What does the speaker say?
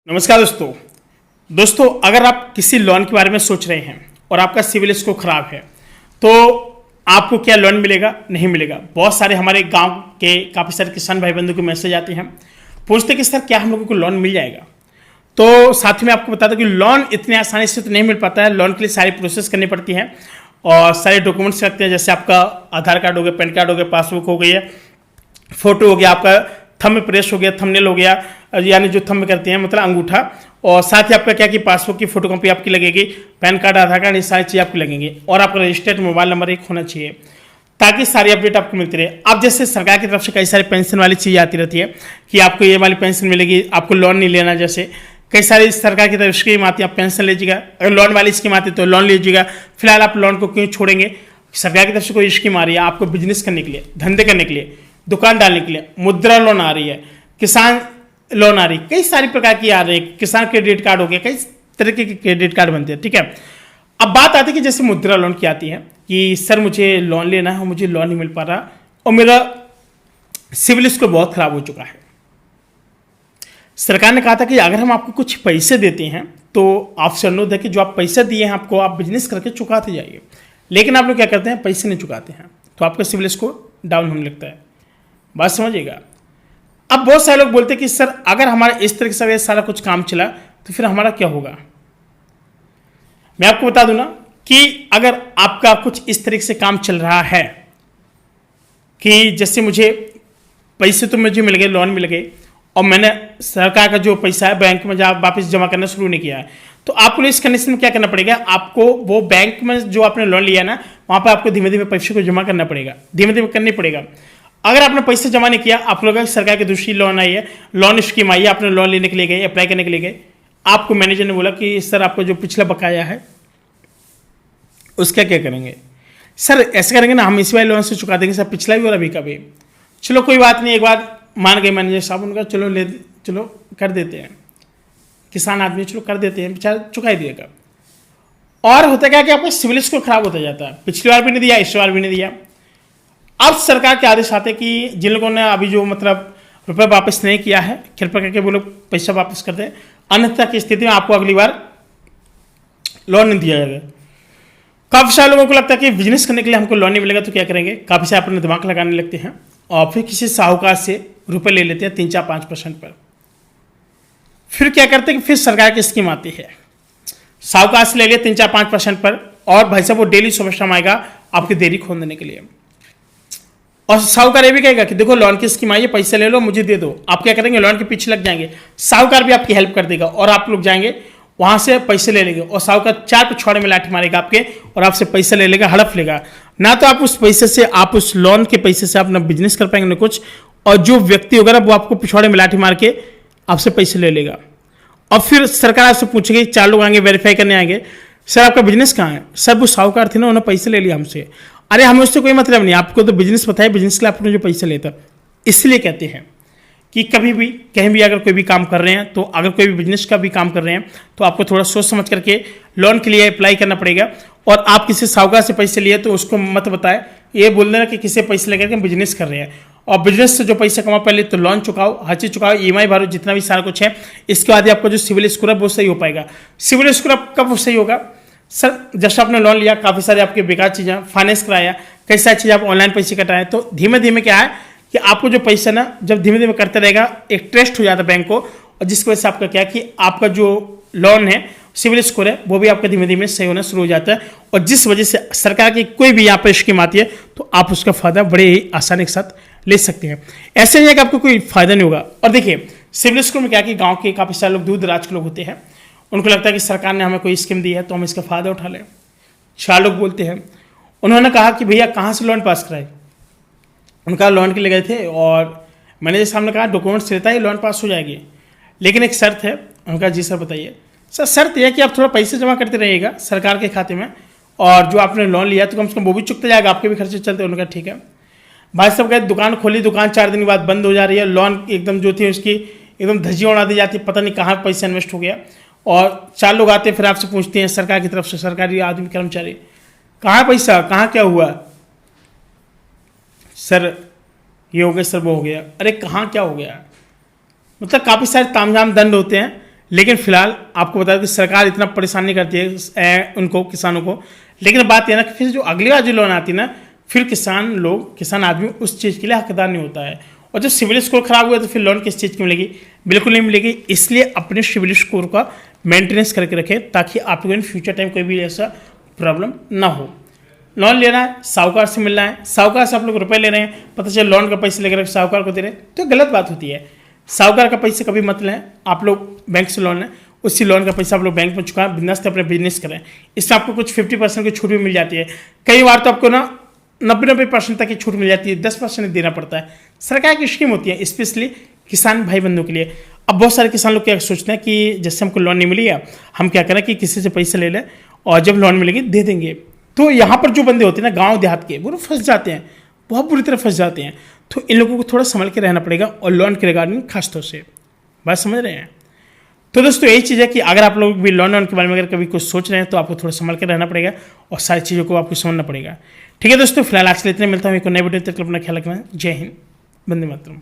नमस्कार दोस्तों अगर आप किसी लोन के बारे में सोच रहे हैं और आपका सिविल स्कोर खराब है तो आपको क्या लोन मिलेगा नहीं मिलेगा। बहुत सारे हमारे गांव के काफ़ी सारे किसान भाई बंधु को मैसेज आते हैं, पूछते कि सर क्या हम लोगों को लोन मिल जाएगा। तो साथ में आपको बता दूं कि लोन इतने आसानी से तो नहीं मिल पाता है। लोन के लिए सारी प्रोसेस करनी पड़ती है और सारे डॉक्यूमेंट्स लगते हैं, जैसे आपका आधार कार्ड हो गया, पैन कार्ड हो गया, पासबुक हो गई है, फोटो हो गया, आपका थंब प्रेस हो गया, थंबनेल हो गया, यानी जो थंब करते हैं मतलब अंगूठा, और साथ ही आपका क्या कि पासबुक की फोटोकॉपी आपकी लगेगी, पैन कार्ड, आधार कार्ड, ये सारी चीज़ आपकी लगेंगी और आपका रजिस्टर्ड मोबाइल नंबर एक होना चाहिए ताकि सारी अपडेट आपको मिलती रहे। अब जैसे सरकार की तरफ से कई सारी पेंशन वाली चीज़ें आती रहती है कि आपको ये वाली पेंशन मिलेगी, आपको लोन नहीं लेना, जैसे कई सारी सरकार की तरफ स्कीम आती है, आप पेंशन लीजिएगा, अगर लोन वाली स्कीम आती है तो लोन लीजिएगा। फिलहाल आप लोन को क्यों छोड़ेंगे? सरकार की तरफ से कोई स्कीम आ रही है आपको बिजनेस करने के लिए, धंधे करने के लिए, दुकान डालने के लिए, मुद्रा लोन आ रही है, किसान लोन आ रही, कई सारी प्रकार की आ रही है, किसान क्रेडिट कार्ड हो गया, कई तरह के क्रेडिट कार्ड बनते हैं। ठीक है, अब बात आती है कि जैसे मुद्रा लोन की आती है कि सर मुझे लोन लेना है, मुझे लोन नहीं मिल पा रहा और मेरा सिविल स्कोर बहुत खराब हो चुका है। सरकार ने कहा था कि अगर हम आपको कुछ पैसे देते हैं तो आपसे अनुरोध है कि जो आप पैसे दिए हैं आपको, आप बिजनेस करके चुकाते जाइए। लेकिन आप लोग क्या करते हैं, पैसे नहीं चुकाते हैं तो आपका सिविल स्कोर डाउन होने लगता है। बात समझिएगा। अब बहुत सारे लोग बोलते हैं कि सर अगर हमारा इस तरह से सारा कुछ काम चला तो फिर हमारा क्या होगा। मैं आपको बता दूं ना कि अगर आपका कुछ इस तरीके से काम चल रहा है कि जैसे मुझे पैसे तो मुझे मिल गए, लोन मिल गए और मैंने सरकार का जो पैसा है बैंक में वापस जमा करना शुरू नहीं किया है, तो आपको इस कंडीशन में क्या करना पड़ेगा, आपको वो बैंक में जो आपने लोन लिया ना वहां पर आपको धीमे धीमे पैसे को जमा करना पड़ेगा, धीमे धीमे करनी पड़ेगा। अगर आपने पैसे जमा नहीं किया, आप लोग सरकार की दूसरी लोन आई है, लोन स्कीम आई है, आपने लोन लेने के लिए गए, अप्लाई करने के लिए गए, आपको मैनेजर ने बोला कि सर आपको जो पिछला बकाया है उसका क्या करेंगे। सर ऐसे करेंगे ना, हम इस वाले लोन से चुका देंगे सर, पिछला भी और अभी का भी। चलो कोई बात नहीं, एक बार मान गए मैनेजर साहब, उनका चलो कर देते हैं, किसान आदमी चलो कर देते हैं, बेचारा चुका ही दिएगा। और होता क्या कि आपका सिविल स्कोर खराब होता जाता है, पिछली बार भी नहीं दिया, इस बार भी नहीं दिया। अब सरकार के आदेश आते कि जिन लोगों ने अभी जो मतलब रुपए वापस नहीं किया है, कृपया करके वो लोग पैसा वापस कर दें, अन्यथा की स्थिति में आपको अगली बार लोन नहीं दिया जाएगा। काफ़ी सारे लोगों को लगता है कि बिजनेस करने के लिए हमको लोन नहीं मिलेगा तो क्या करेंगे, काफ़ी सारे अपने दिमाग लगाने लगते हैं और फिर किसी साहूकार से रुपए ले लेते हैं 3-4-5% पर। फिर क्या करते हैं कि फिर सरकार की स्कीम आती है, साहूकार से ले लिया 3-4-5% पर और भाई साहब वो डेली सुबह शाम आएगा आपकी देरी खोल देने के लिए। और साहूकार ये भी कहेगा कि देखो लोन की स्कीम आई है, पैसे ले लो, मुझे दे दो। आप क्या करेंगे, लोन के पीछे लग जाएंगे, साहूकार भी आपकी हेल्प कर देगा और आप लोग जाएंगे वहां से पैसे ले लेंगे और साहूकार 4 पिछवाड़े में लाठी मारेगा आपके और आपसे पैसे ले लेगा, हड़प लेगा। ना तो आप उस पैसे से, आप उस लोन के पैसे से अपना बिजनेस कर पाएंगे ना कुछ, और जो व्यक्ति होगा ना वो आपको पिछवाड़े में लाठी मार के आपसे पैसे ले लेगा। और फिर सरकार आपसे पूछेगी, 4 लोग आएंगे वेरीफाई करने आएंगे, सर आपका बिजनेस कहाँ है, सर वो साहूकार थे ना, उन्होंने पैसे ले लिया हमसे। अरे हमें उससे कोई मतलब नहीं, आपको तो बिजनेस पता है, बिजनेस के लिए आपने जो पैसे लेता। इसलिए कहते हैं कि कभी भी कहीं भी अगर कोई भी काम कर रहे हैं, तो अगर कोई भी बिजनेस का भी काम कर रहे हैं तो आपको थोड़ा सोच समझ करके लोन के लिए अप्लाई करना पड़ेगा। और आप किसी साहूकार से पैसे लिए तो उसको मत बताए, ये बोल देना कि किसी पैसे लेकर के हम बिजनेस कर रहे हैं, और बिजनेस से जो पैसा कमाओ पहले तो लोन चुकाओ, हर चीज़ चुकाओ, EMI भरो, जितना भी सारा कुछ है। इसके बाद ही आपका जो सिविल स्कोर है वो सही हो पाएगा। सिविल स्कोर कब सही होगा, सर जैसे आपने लोन लिया, काफ़ी सारे आपके बेकार चीज़ें, फाइनेंस कराया, कई सारी चीज़ें आप ऑनलाइन पैसे कटाए, तो धीमे धीमे क्या है कि आपको जो पैसा ना जब धीमे धीमे करते रहेगा एक ट्रस्ट हो जाता है बैंक को, और जिसकी वजह से आपका क्या कि आपका जो लोन है, सिविल स्कोर है, वो भी आपका धीमे धीमे सही होना शुरू हो जाता है। और जिस वजह से सरकार की कोई भी यहाँ पर स्कीम आती है तो आप उसका फायदा बड़े ही आसानी के साथ ले सकते हैं। ऐसे नहीं है कि आपको कोई फायदा नहीं होगा। और देखिए सिविल स्कोर में क्या कि गाँव के काफ़ी सारे लोग, दूर दराज के लोग होते हैं, उनको लगता है कि सरकार ने हमें कोई स्कीम दी है तो हम इसका फ़ायदा उठा लें। 4 लोग बोलते हैं, उन्होंने कहा कि भैया कहाँ से लोन पास कराए, उनका लोन के लिए गए थे और मैनेजर साहब ने कहा डॉक्यूमेंट्स रहता है लोन पास हो जाएगी, लेकिन एक शर्त है। उनका जी सर बताइए। सर शर्त यह है कि आप थोड़ा पैसे जमा करते रहिएगा सरकार के खाते में, और जो आपने लोन लिया तो कम से कम वो भी चुकता जाएगा, आपके भी खर्चे चलते। उन्होंने कहा ठीक है। भाई साहब गए, दुकान खोली, दुकान 4 दिन के बाद बंद हो जा रही है, लोन एकदम जो थी उसकी एकदम धज्जियाँ उड़ा दी जाती है, पता नहीं कहाँ पैसा इन्वेस्ट हो गया। और 4 लोग आते हैं, फिर आपसे पूछते हैं सरकार की तरफ से, सरकारी आदमी कर्मचारी, कहाँ पैसा, कहाँ क्या हुआ, सर ये हो गया, सर वो हो गया। अरे कहाँ क्या हो गया, मतलब काफ़ी सारे तामझाम दंड होते हैं, लेकिन फिलहाल आपको बता दें कि सरकार इतना परेशान नहीं करती है उनको, किसानों को। लेकिन बात यह ना कि फिर जो अगली बार जो लोन आती है ना, फिर किसान आदमी उस चीज़ के लिए हकदार नहीं होता है। और जब सिविल स्कोर खराब हुआ तो फिर लोन किस चीज़ की मिलेगी? बिल्कुल नहीं मिलेगी। इसलिए अपने सिविल स्कोर का मेंटेनेंस करके रखें ताकि आपको इन फ्यूचर टाइम कोई भी ऐसा प्रॉब्लम ना हो। लोन लेना है, साहूकार से मिलना है, साहूकार से आप लोग रुपए ले रहे हैं, पता चले लोन का पैसे लेकर साहूकार को दे रहे हैं, तो गलत बात होती है। साहूकार का पैसे कभी मत लें, आप लोग बैंक से लोन लें, उसी लोन का पैसा आप लोग बैंक में चुकाएं, बिजनेस अपने बिजनेस करें। इसमें आपको कुछ 50% की छूट भी मिल जाती है। कई बार तो आपको ना 90% तक की छूट मिल जाती है, 10% देना पड़ता है। सरकार की स्कीम होती है स्पेशली किसान भाई बंधुओं के लिए। अब बहुत सारे किसान लोग क्या सोचते हैं कि जैसे हमको लोन नहीं मिली है, हम क्या करें कि किसी से पैसे ले लें और जब लोन मिलेगी दे देंगे। तो यहाँ पर जो बंदे होते हैं ना गांव देहात के, वो फंस जाते हैं, बहुत बुरी तरह फंस जाते हैं। तो इन लोगों को थोड़ा संभल के रहना पड़ेगा, और लोन के रिगार्डिंग खासतौर से। बात समझ रहे हैं? तो दोस्तों यही चीज़ है कि अगर आप लोग भी लोन के बारे में अगर कभी कुछ सोच रहे हैं तो आपको थोड़ा संभल के रहना पड़ेगा और सारी चीज़ों को आपको समझना पड़ेगा। ठीक है दोस्तों, फिलहाल आज के लिए इतने, मिलता हूँ एक नए वीडियो तक, अपना ख्याल रखना। जय हिंद, वंदे मातरम।